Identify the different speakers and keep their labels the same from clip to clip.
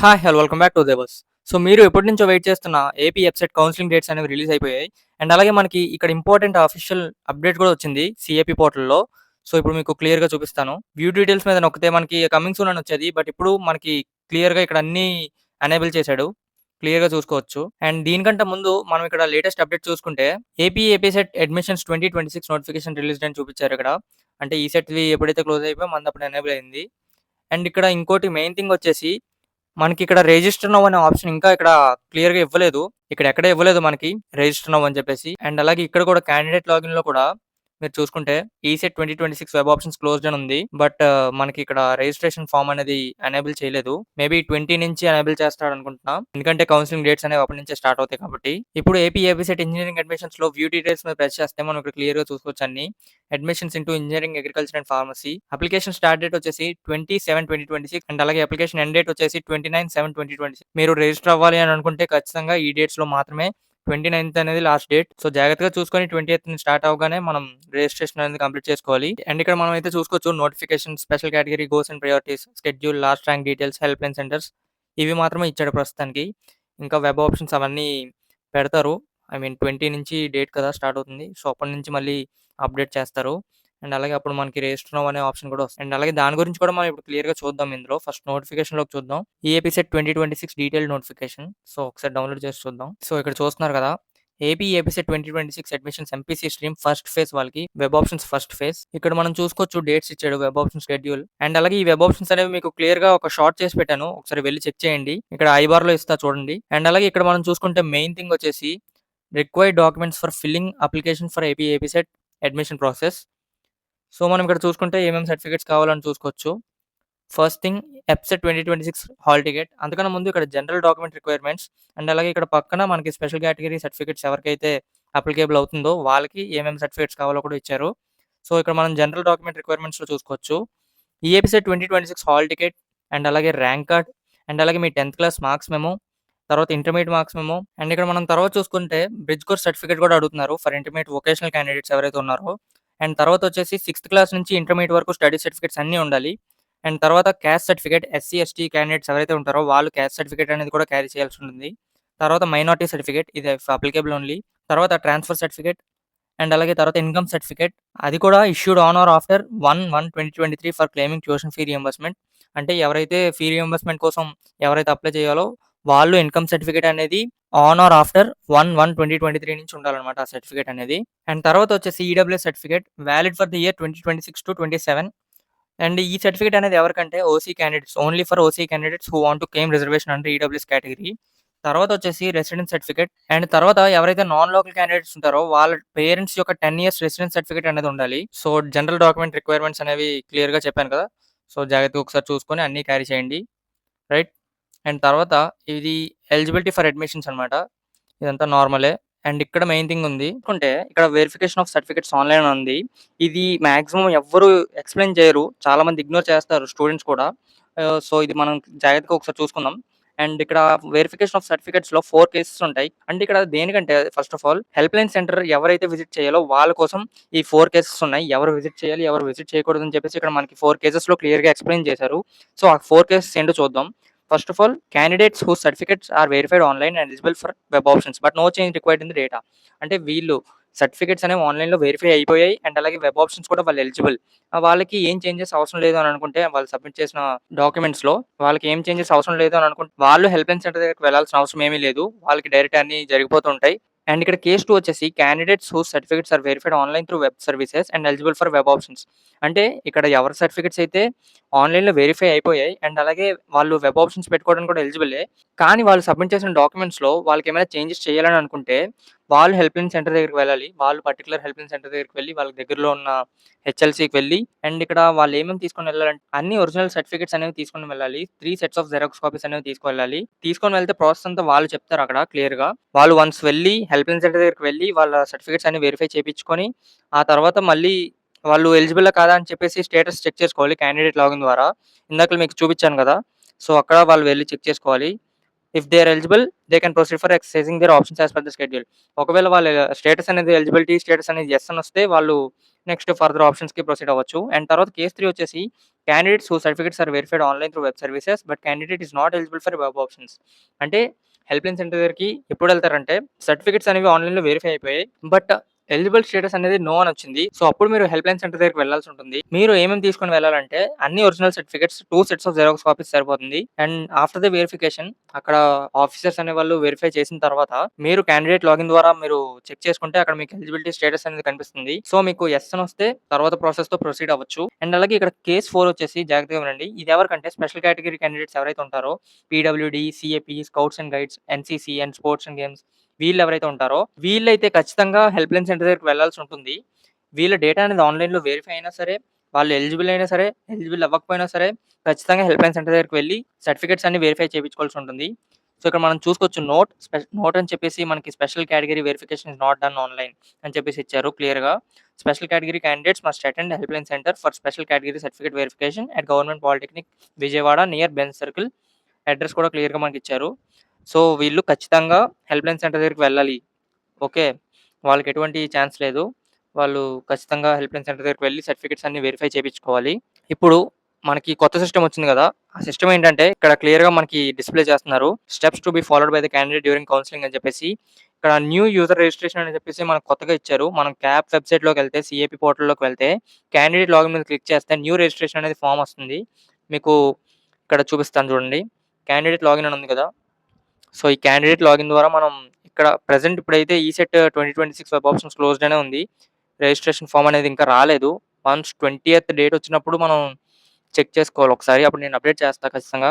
Speaker 1: Hi! Hello! Welcome back to 'దేవర్స్'. So, మీరు ఎప్పటినుంచో wait చేస్తున్న ఏపీ ఎఫ్సెట్ కౌన్సెలింగ్ డేట్స్ అనేవి రిలీజ్ అయిపోయాయి. అండ్ అలాగే మనకి ఇక్కడ ఇంపార్టెంట్ అఫీషియల్ అప్డేట్ కూడా వచ్చింది సీఏపీ పోర్టల్‌లో. సో, ఇప్పుడు మీకు క్లియర్‌గా చూపిస్తాను. వ్యూ డీటెయిల్స్ మీద నొక్కితే మనకి కమింగ్ సూన్ అని వచ్చేది. బట్ ఇప్పుడు మనకి క్లియర్‌గా ఇక్కడ అన్నీ ఎనేబుల్ చేశాడు. క్లియర్‌గా చూసుకోవచ్చు. అండ్ దీనికంటే ముందు మనం ఇక్కడ లేటెస్ట్ అప్డేట్ చూసుకుంటే ఏపీసెట్ అడ్మిషన్స్ 2026 నోటిఫికేషన్ రిలీజ్డ్ అని చూపించారు ఇక్కడ. అంటే ఈ సెట్‌వి ఎప్పుడైతే క్లోజ్ అయిపోయాయో మనది అప్పుడు ఎనేబుల్ అయింది. అండ్ ఇక్కడ ఇంకోటి మెయిన్ థింగ్ వచ్చేసి మనకిక్కడ రిజిస్టర్ నౌ అనే ఆప్షన్ ఇంకా ఇక్కడ క్లియర్‌గా ఇవ్వలేదు. ఇక్కడ ఎక్కడ ఇవ్వలేదు మనకి రిజిస్టర్ నౌ అని చెప్పేసి. అండ్ అలాగే ఇక్కడ కూడా క్యాండిడేట్ లాగిన్‌లో కూడా మీరు చూసుకుంటే ఈసెట్ 2026 వెబ్ ఆప్షన్స్ క్లోజ్డ్ అని ఉంది. బట్ మనకి ఇక్కడ రిజిస్ట్రేషన్ ఫార్మ్ అనేది ఎనేబుల్ చేయలేదు. మేబీ 20 నుంచి ఎనేబుల్ చేస్తాడనుకుంటున్నా. ఎందుకంటే కౌన్సెలింగ్ డేట్స్ అనేవి అప్పటి నుంచే స్టార్ట్ అవుతాయి కాబట్టి. ఇప్పుడు ఏపీసెట్ ఇంజినీరింగ్ అడ్మిషన్స్‌లో వ్యూ డీటెయిల్స్ మీద ప్రెస్ చేస్తే మనం ఇక్కడ క్లియర్‌గా చూసుకోవచ్చు అన్ని. Admissions into engineering, agriculture and pharmacy. Application start date వచ్చేసి 27/2026 అండ్ అలాగే అప్లికేషన్ ఎండ్ డేట్ వచ్చేసి 29/7/2026. మీరు రిజిస్టర్ అవ్వాలి అని అనుకుంటే ఖచ్చితంగా ఈ డేట్స్‌లో మాత్రమే. 29థ్ అనేది లాస్ట్ డేట్. సో, జాగ్రత్తగా చూసుకొని 20థ్ స్టార్ట్ అవ్వగానే మనం రిజిస్ట్రేషన్ అనేది కంప్లీట్ చేసుకోవాలి. అండ్ ఇక్కడ మనం అయితే చూసుకోవచ్చు notification, special category, goals and priorities, schedule, last rank details, help line centres ఇవి మాత్రమే ఇచ్చాడు ప్రస్తుతానికి. ఇంకా వెబ్ ఆప్షన్స్ అవన్నీ పెడతారు. ఐ మీన్ 20 నుంచి డేట్ కదా స్టార్ట్ అవుతుంది. సో, అప్పటి నుంచి మళ్ళీ అప్డేట్ చేస్తారు. అండ్ అలాగే అప్పుడు మనకి రిజిస్టర్ నౌ అనే ఆప్షన్ కూడా వస్తుంది. అండ్ అలాగే దాని గురించి కూడా మనం ఇప్పుడు క్లియర్‌గా చూద్దాం ఇందులో. ఫస్ట్ నోటిఫికేషన్‌లోకి చూద్దాం. EAPCET 2026 detailed notification. సో, ఒకసారి డౌన్‌లోడ్ చేసి చూద్దాం. సో, ఇక్కడ చూస్తున్నారు కదా! APSET 2026 admissions MPC stream first phase వాళ్ళకి వెబ్ ఆప్షన్స్ ఫస్ట్ ఫేజ్. ఇక్కడ మనం చూసుకోవచ్చు డేట్స్ ఇచ్చాడు, వెబ్ ఆప్షన్ షెడ్యూల్. అండ్ అలాగే ఈ వెబ్ ఆప్షన్స్ అనేవి మీకు క్లియర్‌గా ఒక షార్ట్ చేసి పెట్టాను. ఒకసారి వెళ్లి చెక్ చేయండి. ఇక్కడ ఐ బార్‌లో ఇస్తా చూడండి. అండ్ అలాగే ఇక్కడ మనం చూసుకుంటే మెయిన్ థింగ్ వచ్చేసి required documents for filling application for APSET admission process. So, మనం ఇక్కడ చూసుకుంటే ఏమేమి సర్టిఫికేట్స్ కావాలని చూసుకోవచ్చు. First thing ఎఫ్సెట్ 2026 hall ticket. అంతకన్నా ముందు ఇక్కడ జనరల్ డాక్యుమెంట్ రిక్వైర్మెంట్స్ అండ్ అలాగే ఇక్కడ పక్కన మనకి స్పెషల్ కేటగిరీ సర్టిఫికేట్స్ ఎవరికైతే అప్లికేబుల్ అవుతుందో వాళ్ళకి ఏమేమి సర్టిఫికేట్స్ కావాలో కూడా ఇచ్చారు. సో, ఇక్కడ మనం జనరల్ డాక్యుమెంట్ రిక్వైర్మెంట్స్‌లో చూసుకోవచ్చు. ఈఏపీసెట్ 2026 హాల్ టికెట్ అండ్ అలాగే ర్యాంక్ కార్డ్ అండ్ అలాగే మీ 10థ్ క్లాస్ మార్క్స్ మెమో, తర్వాత ఇంటర్మీడియేట్ మార్క్స్ మెమో అండ్ ఇక్కడ మనం తర్వాత చూసుకుంటే బ్రిడ్జ్ కోర్స్ సర్టిఫికేట్ కూడా అడుగుతున్నారు ఫర్ ఇంటర్మీడియేట్ వొకేషనల్ క్యాండిడేట్స్ ఎవరైతే ఉన్నారో. అండ్ తర్వాత వచ్చేసి 6థ్ క్లాస్ నుంచి ఇంటర్మీడియేట్ వరకు స్టడీ సర్టిఫికేట్స్ అన్నీ ఉండాలి. అండ్ తర్వాత caste certificate SC, ST candidates ఎవరైతే ఉంటారో వాళ్ళు క్యాస్ట్ సర్టిఫికేట్ అనేది కూడా క్యారీ చేయాల్సి ఉంటుంది. తర్వాత మైనారిటీ సర్టిఫికేట్ ఇది అప్లికేబుల్ ఓన్లీ. తర్వాత ట్రాన్స్‌ఫర్ సర్టిఫికేట్ అండ్ అలాగే తర్వాత ఇన్‌కమ్ సర్టిఫికేట్. అది కూడా issued on or after 1/1/2023 for claiming tuition fee reimbursement. అంటే ఎవరైతే ఫీ రియంబర్స్‌మెంట్ కోసం ఎవరైతే అప్లై చేయాలో వాళ్ళు ఇన్‌కమ్ సర్టిఫికేట్ అనేది ఆన్ ఆర్ ఆఫ్టర్ 1/1/2023 నుంచి ఉండాలన్నమాట ఆ సర్టిఫికేట్ అనేది. అండ్ తర్వాత వచ్చేసి EWS certificate valid for the year 2026-27. And ఈ సర్టిఫికేట్ అనేది ఎవరికంటే OC candidates only for OC candidates who want to claim reservation under EWS category. తర్వాత వచ్చేసి రెసిడెన్స్ సర్టిఫికేట్ అండ్ తర్వాత ఎవరైతే నాన్ లోకల్ క్యాండిడేట్స్ ఉంటారో వాళ్ళ పేరెంట్స్ యొక్క 10 ఇయర్స్ రెసిడెన్స్ సర్టిఫికేట్ అనేది ఉండాలి. సో, జనరల్ డాక్యుమెంట్ రిక్వైర్మెంట్స్ అనేవి క్లియర్‌గా చెప్పాను కదా! సో, జాగ్రత్తగా ఒకసారి చూసుకొని అన్నీ క్యారీ చేయండి. రైట్. అండ్ తర్వాత ఇది ఎలిజిబిలిటీ ఫర్ అడ్మిషన్స్ అన్నమాట. ఇదంతా నార్మలే. అండ్ ఇక్కడ మెయిన్ థింగ్ ఉంది. అనుకుంటే ఇక్కడ వెరిఫికేషన్ ఆఫ్ సర్టిఫికేట్స్ ఆన్‌లైన్ అని ఉంది. ఇది మాక్సిమం ఎవ్వరు ఎక్స్‌ప్లెయిన్ చేయరు. చాలామంది ఇగ్నోర్ చేస్తారు స్టూడెంట్స్ కూడా. సో, ఇది మనం జాగ్రత్తగా ఒకసారి చూసుకుందాం. అండ్ ఇక్కడ వెరిఫికేషన్ ఆఫ్ సర్టిఫికేట్స్‌లో 4 కేసెస్ ఉంటాయి. అంటే ఇక్కడ దేనికంటే first of all help line centre ఎవరైతే విజిట్ చేయాలో వాళ్ళ కోసం ఈ 4 కేసెస్ ఉన్నాయి. ఎవరు విజిట్ చేయాలి, ఎవరు విజిట్ చేయకూడదని చెప్పేసి ఇక్కడ మనకి 4 కేసెస్‌లో క్లియర్‌గా ఎక్స్‌ప్లెయిన్ చేశారు. సో, ఆ 4 కేసెస్ ఏంటో చూద్దాం. First of all candidates whose certificates are verified online and eligible for web options but no change required in the data. అంటే వీళ్ళు సర్టిఫికేట్స్ అనేవి ఆన్‌లైన్‌లో వెరిఫై అయిపోయాయి. అండ్ అలాగే వెబ్ ఆప్షన్స్ కూడా వాళ్ళు ఎలిజిబుల్. వాళ్ళకి ఏం చేంజెస్ అవసరం లేదు అని అనుకుంటే వాళ్ళు సబ్మిట్ చేసిన డాక్యుమెంట్స్‌లో వాళ్ళకి ఏం చేంజెస్ అవసరం లేదు అని అనుకుంటే వాళ్ళు హెల్ప్ లైన్ సెంటర్ దగ్గరికి వెళ్ళాల్సిన అవసరం ఏమీ లేదు. వాళ్ళకి డైరెక్ట్ అన్నీ జరిగిపోతుంటాయి. అండ్ ఇక్కడ కేస్ 2 వచ్చేసి candidates whose certificates are verified online through web services and eligible for web options. అంటే ఇక్కడ ఎవరి సర్టిఫికేట్స్ అయితే ఆన్‌లైన్‌లో వెరిఫై అయిపోయాయి. అండ్ అలాగే వాళ్ళు వెబ్ ఆప్షన్స్ పెట్టుకోవడానికి కూడా ఎలిజిబులే. కానీ వాళ్ళు సబ్మిట్ చేసిన డాక్యుమెంట్స్‌లో వాళ్ళకేమైనా చేంజెస్ చేయాలని అనుకుంటే వాళ్ళు హెల్ప్ లైన్ సెంటర్ దగ్గరికి వెళ్ళాలి. వాళ్ళు పర్టిక్యులర్ హెల్ప్ లైన్ సెంటర్ దగ్గరికి వెళ్లి వాళ్ళకి దగ్గరలో ఉన్న హెచ్ఎల్‌సీకి వెళ్లి అండ్ ఇక్కడ వాళ్ళు ఏమేమి తీసుకొని వెళ్ళాలంటే అన్ని ఒరిజినల్ సర్టిఫికేట్స్ అనేవి తీసుకొని వెళ్ళాలి. 3 సెట్స్ ఆఫ్ జెరాక్స్ కాపీస్ అనేవి తీసుకెళ్ళాలి. తీసుకొని వెళ్తే ప్రాసెస్ అంతా వాళ్ళు చెప్తారు అక్కడ క్లియర్‌గా. వాళ్ళు వన్స్ వెళ్లి హెల్ప్ లైన్ సెంటర్ దగ్గరికి వెళ్లి వాళ్ళ సర్టిఫికేట్స్ అన్ని వెరిఫై చేపించుకొని ఆ తర్వాత మళ్ళీ వాళ్ళు ఎలిజిబులా కాదా అని చెప్పేసి స్టేటస్ చెక్ చేసుకోవాలి క్యాండిడేట్ లాగిన్ ద్వారా. ఇందాకల మీకు చూపించాను కదా! సో, అక్కడ వాళ్ళు వెళ్లి చెక్ చేసుకోవాలి. If they are eligible they can proceed for exercising their options as per the schedule. ఒకవేళ వాళ్ళ స్టేటస్ అనేది ఎలిజిబిలిటీ స్టేటస్ అనేది యెస్ అని వస్తే వాళ్ళు నెక్స్ట్ ఫర్దర్ ఆప్షన్స్‌కి ప్రొసీడ్ అవ్వచ్చు. అండ్ తర్వాత కేస్ 3 వచ్చేసి candidates who certificates are verified online through web services but candidate is not eligible for web options. అంటే హెల్ప్‌లైన్ సెంటర్ దగ్గరికి ఎప్పుడెళ్తారంటే సర్టిఫికేట్స్ అనేవి ఆన్‌లైన్‌లో వెరిఫై అయిపోయాయి. బట్ ఎలిజిబుల్ స్టేటస్ అనేది నో అని వచ్చింది. సో, అప్పుడు మీరు హెల్ప్‌లైన్ సెంటర్ దగ్గరికి వెళ్ళాల్సి ఉంటుంది. మీరు ఏమేమి తీసుకొని వెళ్ళాలంటే అన్ని original certificates 2 sets of xerox copies సరిపోతుంది. అండ్ ఆఫ్టర్ ద వెరిఫికేషన్ అక్కడ ఆఫీసర్స్ అనేవాళ్ళు వెరిఫై చేసిన తర్వాత మీరు క్యాండిడేట్ లాగిన్ ద్వారా మీరు చెక్ చేసుకుంటే అక్కడ మీకు ఎలిజిబిలిటీ స్టేటస్ అనేది కనిపిస్తుంది. సో, మీకు యెస్ అని వస్తే తర్వాత ప్రాసెస్‌తో ప్రొసీడ్ అవ్వచ్చు. అండ్ అలాగే ఇక్కడ కేస్ 4 వచ్చేసి జాగ్రత్తగా వినండి. ఇది ఎవరికంటే స్పెషల్ కేటగిరీ క్యాండిడేట్స్ ఎవరైతే ఉంటారో PWD, CAP, scouts and guides, NCC and sports and games వీళ్ళెవరైతే ఉంటారో వీళ్ళైతే ఖచ్చితంగా హెల్ప్‌లైన్ సెంటర్ దగ్గరికి వెళ్ళాల్సి ఉంటుంది. వీళ్ళ డేటా అనేది ఆన్‌లైన్‌లో వెరిఫై అయినా సరే, వాళ్ళు ఎలిజిబుల్ అయినా సరే, ఎలిజిబుల్ అవ్వకపోయినా సరే ఖచ్చితంగా హెల్ప్‌లైన్ సెంటర్ దగ్గరికి వెళ్లి సర్టిఫికేట్స్ అన్ని వెరిఫై చేపించుకోవాల్సి ఉంటుంది. సో, ఇక్కడ మనం చూసుకోవచ్చు నోట్ అని చెప్పేసి మనకి special category verification is not done online అని చెప్పేసి ఇచ్చారు క్లియర్‌గా. Special category candidates must attend helpline centre for special category certificate verification at government polytechnic Vijayawada near Benz circle. Address కూడా క్లియర్‌గా మనకిచ్చారు. సో, వీళ్ళు ఖచ్చితంగా హెల్ప్‌లైన్ సెంటర్ దగ్గరికి వెళ్ళాలి. ఓకే. వాళ్ళకి ఎటువంటి ఛాన్స్ లేదు. వాళ్ళు ఖచ్చితంగా హెల్ప్‌లైన్ సెంటర్ దగ్గరికి వెళ్లి సర్టిఫికేట్స్ అన్ని వెరిఫై చేపించుకోవాలి. ఇప్పుడు మనకి కొత్త సిస్టమ్ వచ్చింది గదా! ఆ సిస్టమ్ ఏంటంటే ఇక్కడ క్లియర్‌గా మనకి డిస్‌ప్లే చేస్తున్నారు. Steps to be followed by the candidate during counselling అని చెప్పేసి. ఇక్కడ న్యూ యూజర్ రిజిస్ట్రేషన్ అని చెప్పేసి మనకు కొత్తగా ఇచ్చారు. మనం క్యాప్ వెబ్‌సైట్‌లోకెళ్తే సీఏపీ పోర్టల్‌లోకి వెళ్తే క్యాండిడేట్ లాగిన్ మీద క్లిక్ చేస్తే న్యూ రిజిస్ట్రేషన్ అనేది ఫార్మ్ వస్తుంది. మీకు ఇక్కడ చూపిస్తాను చూడండి. క్యాండిడేట్ లాగిన్ అని ఉంది కదా! సో, ఈ క్యాండిడేట్ లాగిన్ ద్వారా మనం ఇక్కడ ప్రెజెంట్ ఇప్పుడైతే ఈసెట్ 2026 వెబ్ ఆప్షన్స్ క్లోజ్డ్ అనే ఉంది. రిజిస్ట్రేషన్ ఫార్మ్ అనేది ఇంకా రాలేదు. వన్స్ 20థ్ డేట్ వచ్చినప్పుడు మనం చెక్ చేసుకోవాలి ఒకసారి. అప్పుడు నేను అప్డేట్ చేస్తా ఖచ్చితంగా.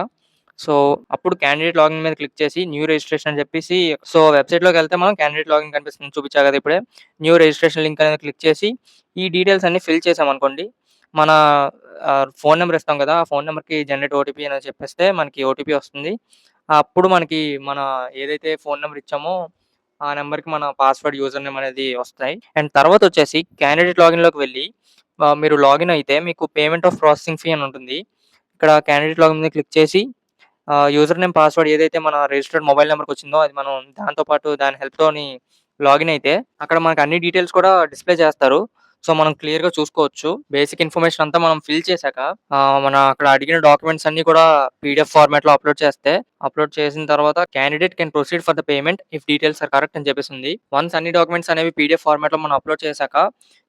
Speaker 1: సో, అప్పుడు క్యాండిడేట్ లాగిన్ మీద క్లిక్ చేసి న్యూ రిజిస్ట్రేషన్ అని చెప్పేసి సో, వెబ్‌సైట్‌లోకెళ్తే మనం క్యాండిడేట్ లాగిన్ కనిపిస్తుంది చూపించా కదా ఇప్పుడే. న్యూ రిజిస్ట్రేషన్ లింక్ అనేది క్లిక్ చేసి ఈ డీటెయిల్స్ అన్నీ ఫిల్ చేసామనుకోండి. మన ఫోను నంబర్ ఇస్తాం కదా! ఆ ఫోను నంబర్‌కి జనరేట్ ఓటీపీ అని చెప్పేస్తే మనకి ఓటీపీ వస్తుంది. అప్పుడు మనకి మన ఏదైతే ఫోను నంబర్ ఇచ్చామో ఆ నంబర్‌కి మన పాస్‌వర్డ్, యూజర్ నేమ్ అనేది వస్తాయి. అండ్ తర్వాతొచ్చేసి క్యాండిడేట్ లాగిన్‌లోకి వెళ్లి మీరు లాగిన్ అయితే మీకు పేమెంట్ ఆఫ్ ప్రాసెసింగ్ ఫీ అని ఉంటుంది. ఇక్కడ క్యాండిడేట్ లాగిన్ మీద క్లిక్ చేసి యూజర్ నేమ్, పాస్‌వర్డ్ ఏదైతే మన రిజిస్టర్డ్ మొబైల్ నంబర్‌కొచ్చిందో అది మనం దాంతో పాటు దాని హెల్ప్‌తోని లాగిన్ అయితే అక్కడ మనకు అన్ని డీటెయిల్స్ కూడా డిస్‌ప్లే చేస్తారు. సో, మనం క్లియర్‌గా చూసుకోవచ్చు. బేసిక్ ఇన్ఫర్మేషన్ అంతా మనం ఫిల్ చేశాక మన అక్కడ అడిగిన డాక్యుమెంట్స్ అన్నీ కూడా పీడీఎఫ్ ఫార్మాట్‌లో అప్‌లోడ్ చేసిన తర్వాత candidate can proceed for the payment if details are correct అని చెప్పేసింది. వన్స్ అన్ని డాక్యుమెంట్స్ అనేవి పీడీఎఫ్ ఫార్మాట్‌లో మనం అప్‌లోడ్ చేశాక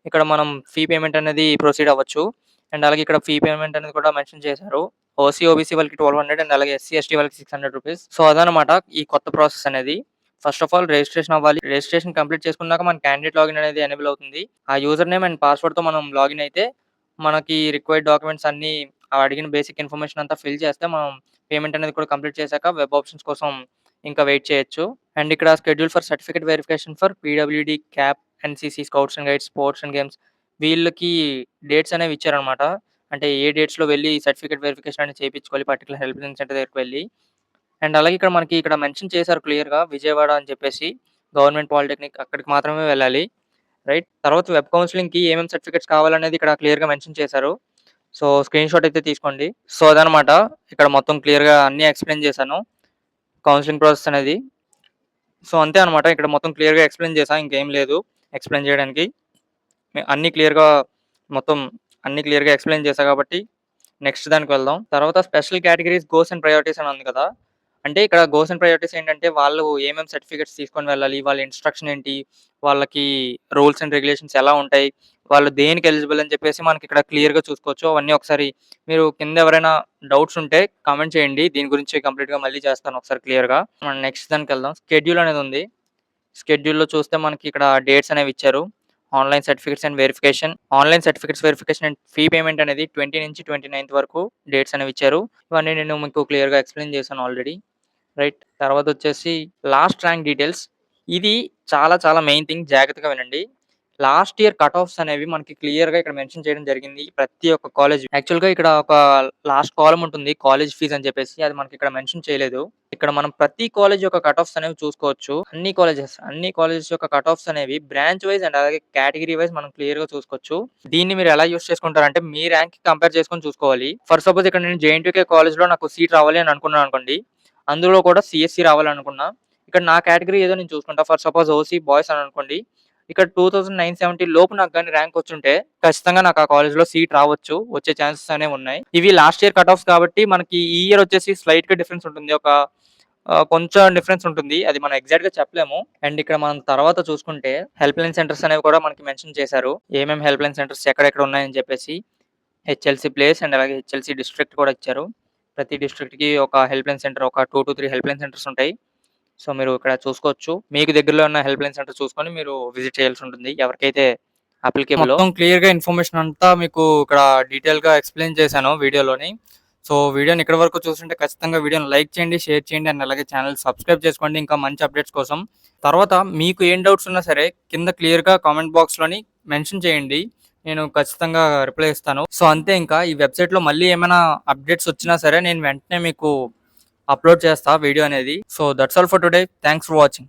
Speaker 1: ఇక్కడ మనం ఫీ పేమెంట్ అనేది ప్రొసీడ్ అవ్వచ్చు. అండ్ అలాగే ఇక్కడ ఫీ పేమెంట్ అనేది కూడా మెన్షన్ చేశారు. ఓసీ, ఓబీసీ వాళ్ళకి 1200 అండ్ అలాగే ఎస్సీ, ఎస్టీ వాళ్ళకి ₹600. సో, అదనమాట ఈ కొత్త ప్రాసెస్ అనేది. ఫస్ట్ ఆఫ్ ఆల్ రిజిస్ట్రేషన్ అవ్వాలి. రిజిస్ట్రేషన్ కంప్లీట్ చేసుకున్నాక మన క్యాండిడేట్ లాగిన్ అనేది ఎనేబుల్ అవుతుంది. ఆ యూజర్ నేమ్ అండ్ పాస్‌వర్డ్‌తో మనం లాగిన్ అయితే మనకి రిక్వైర్డ్ డాక్యుమెంట్స్ అన్నీ అడిగిన బేసిక్ ఇన్ఫర్మేషన్ అంతా ఫిల్ చేస్తే మనం పేమెంట్ అనేది కూడా కంప్లీట్ చేశాక వెబ్ ఆప్షన్స్ కోసం ఇంకా వెయిట్ చేయొచ్చు. అండ్ ఇక్కడ schedule for certificate verification for PWD, cap, NCC, scouts and guides, sports and games వీళ్ళకి డేట్స్ అనేవి ఇచ్చారనమాట. అంటే ఏ డేట్స్‌లో వెళ్లి సర్టిఫికేట్ వెరిఫికేషన్ అనేది చేపించుకోవాలి పర్టిక్యులర్ హెల్ప్‌లైన్ సెంటర్ దగ్గరికి వెళ్లి. అండ్ అలాగే ఇక్కడ మనకి ఇక్కడ మెన్షన్ చేశారు క్లియర్‌గా విజయవాడ అని చెప్పేసి. గవర్నమెంట్ పాలిటెక్నిక్ అక్కడికి మాత్రమే వెళ్ళాలి. రైట్. తర్వాత వెబ్ కౌన్సెలింగ్‌కి ఏమేమి సర్టిఫికేట్స్ కావాలనేది ఇక్కడ క్లియర్‌గా మెన్షన్ చేశారు. సో, స్క్రీన్‌షాట్ అయితే తీసుకోండి. సో, అదనమాట. ఇక్కడ మొత్తం క్లియర్‌గా అన్నీ ఎక్స్‌ప్లెయిన్ చేశాను. కౌన్సెలింగ్ ప్రాసెస్ అనేది. సో, అంతే అనమాట. ఇక్కడ మొత్తం క్లియర్‌గా ఎక్స్‌ప్లెయిన్ చేశా. ఇంకేం లేదు ఎక్స్‌ప్లెయిన్ చేయడానికి. అన్నీ క్లియర్‌గా మొత్తం అన్నీ క్లియర్‌గా ఎక్స్‌ప్లెయిన్ చేశా కాబట్టి నెక్స్ట్ దానికి వెళ్దాం. తర్వాత special categories, goals and priorities అని ఉంది కదా! అంటే ఇక్కడ గోల్స్ అండ్ ప్రయారిటీస్ ఏంటంటే వాళ్ళు ఏమేమి సర్టిఫికేట్స్ తీసుకొని వెళ్ళాలి? వాళ్ళ ఇన్‌స్ట్రక్షన్ ఏంటి? వాళ్ళకి రూల్స్ అండ్ రెగ్యులేషన్స్ ఎలా ఉంటాయి? వాళ్ళు దేనికి ఎలిజిబుల్ అని చెప్పేసి మనకి ఇక్కడ క్లియర్‌గా చూసుకోవచ్చు. అవన్నీ ఒకసారి మీరు కింద ఎవరైనా డౌట్స్ ఉంటే కామెంట్ చేయండి. దీని గురించి కంప్లీట్‌గా మళ్ళీ చేస్తాను ఒకసారి క్లియర్‌గా. మనం నెక్స్ట్ దానికెళ్దాం. షెడ్యూల్ అనేది ఉంది. షెడ్యూల్‌లో చూస్తే మనకి ఇక్కడ డేట్స్ అనేవి ఇచ్చారు. Online certificates and verification. Online certificates verification and fee payment అనేది 20 నుంచి 29థ్ వరకు డేట్స్ అనేవి ఇచ్చారు. ఇవన్నీ నేను మీకు క్లియర్‌గా ఎక్స్‌ప్లెయిన్ చేశాను ఆల్రెడీ. రైట్. తర్వాతొచ్చేసి లాస్ట్ ర్యాంక్ డీటెయిల్స్. ఇది చాలా చాలా మెయిన్ థింగ్ జాగ్రత్తగా వినండి. లాస్ట్ ఇయర్ కట్ ఆఫ్స్ అనేవి మనకి క్లియర్‌గా ఇక్కడ మెన్షన్ చేయడం జరిగింది. ప్రతి ఒక్క కాలేజ్ యాక్చువల్‌గా ఇక్కడ ఒక లాస్ట్ కాలమ్ ఉంటుంది. కాలేజ్ ఫీస్ అని చెప్పేసి. అది మనకి ఇక్కడ మెన్షన్ చేయలేదు. ఇక్కడ మనం ప్రతి కాలేజ్ యొక్క కట్ ఆఫ్స్ అనేవి చూసుకోవచ్చు. అన్ని కాలేజెస్ యొక్క కట్ ఆఫ్స్ అనేవి బ్రాంచ్ వైస్ అండ్ అలాగే కేటగిరీ వైస్ మనం క్లియర్‌గా చూసుకోవచ్చు. దీన్ని మీరు ఎలా యూజ్ చేసుకుంటారంటే మీ ర్యాంక్‌కి కంపేర్ చేసుకొని చూసుకోవాలి. ఫర్ సపోజ్ ఇక్కడ నేను జేఎన్‌టీయూకే కాలేజ్‌లో నాకు సీట్ రావాలి అని అనుకున్నాను అనుకోండి. అందులో కూడా సీఎస్‌సీ రావాలనుకున్నా. ఇక్కడ నా కేటగిరీ ఏదో నేను చూసుకుంటా. ఫర్ సపోజ్ ఓసీ బాయ్స్ అని అనుకోండి. ఇక్కడ 2970 లోపు నాకు గాని ర్యాంక్ వచ్చుంటే ఖచ్చితంగా నాకు ఆ కాలేజ్‌లో సీట్ రావచ్చు. వచ్చే ఛాన్సెస్ అనేవున్నాయి. ఇవి లాస్ట్ ఇయర్ కట్ ఆఫ్స్ కాబట్టి మనకి ఈ ఇయర్ వచ్చేసి స్లైట్‌గా డిఫరెన్స్ ఉంటుంది. కొంచెం డిఫరెన్స్ ఉంటుంది. అది మనం ఎగ్జాక్ట్‌గా చెప్పలేము. అండ్ ఇక్కడ మనం తర్వాత చూసుకుంటే హెల్ప్‌లైన్ సెంటర్స్ అనేవి కూడా మనకి మెన్షన్ చేశారు. ఏమేం హెల్ప్‌లైన్ సెంటర్స్ ఎక్కడెక్కడ ఉన్నాయని చెప్పేసి. హెచ్ఎల్‌సి ప్లేస్ అండ్ అలాగే హెచ్ఎల్‌సి డిస్ట్రిక్ట్ కూడా ఇచ్చారు. ప్రతి డిస్ట్రిక్ట్‌కి ఒక హెల్ప్‌లైన్ సెంటర్ ఒక 2-3 హెల్ప్‌లైన్ సెంటర్స్ ఉంటాయి. సో, మీరు ఇక్కడ చూసుకోవచ్చు. మీకు దగ్గరలో ఉన్న హెల్ప్‌లైన్ సెంటర్ చూసుకొని మీరు విజిట్ చేయాల్సి ఉంటుంది. ఎవరికైతే అప్లికేబులో. మొత్తం క్లియర్‌గా ఇన్ఫర్మేషన్ అంతా మీకు ఇక్కడ డీటెయిల్‌గా ఎక్స్‌ప్లెయిన్ చేశాను వీడియోలోని. సో, వీడియోని ఇక్కడి వరకు చూసుంటే ఖచ్చితంగా వీడియోని లైక్ చేయండి, షేర్ చేయండి అండ్ అలాగే ఛానెల్ సబ్స్క్రైబ్ చేసుకోండి ఇంకా మంచి అప్డేట్స్ కోసం. తర్వాత మీకు ఏం డౌట్స్ ఉన్నా సరే కింద క్లియర్‌గా కామెంట్ బాక్స్‌లోని మెన్షన్ చేయండి. నేను ఖచ్చితంగా రిప్లై ఇస్తాను. సో, అంతే ఇంకా ఈ వెబ్‌సైట్‌లో మళ్ళీ ఏమైనా అప్డేట్స్ వచ్చినా సరే నేను వెంటనే మీకు అప్లోడ్ చేస్తా వీడియో అనేది. So, that's all for today. Thanks for watching.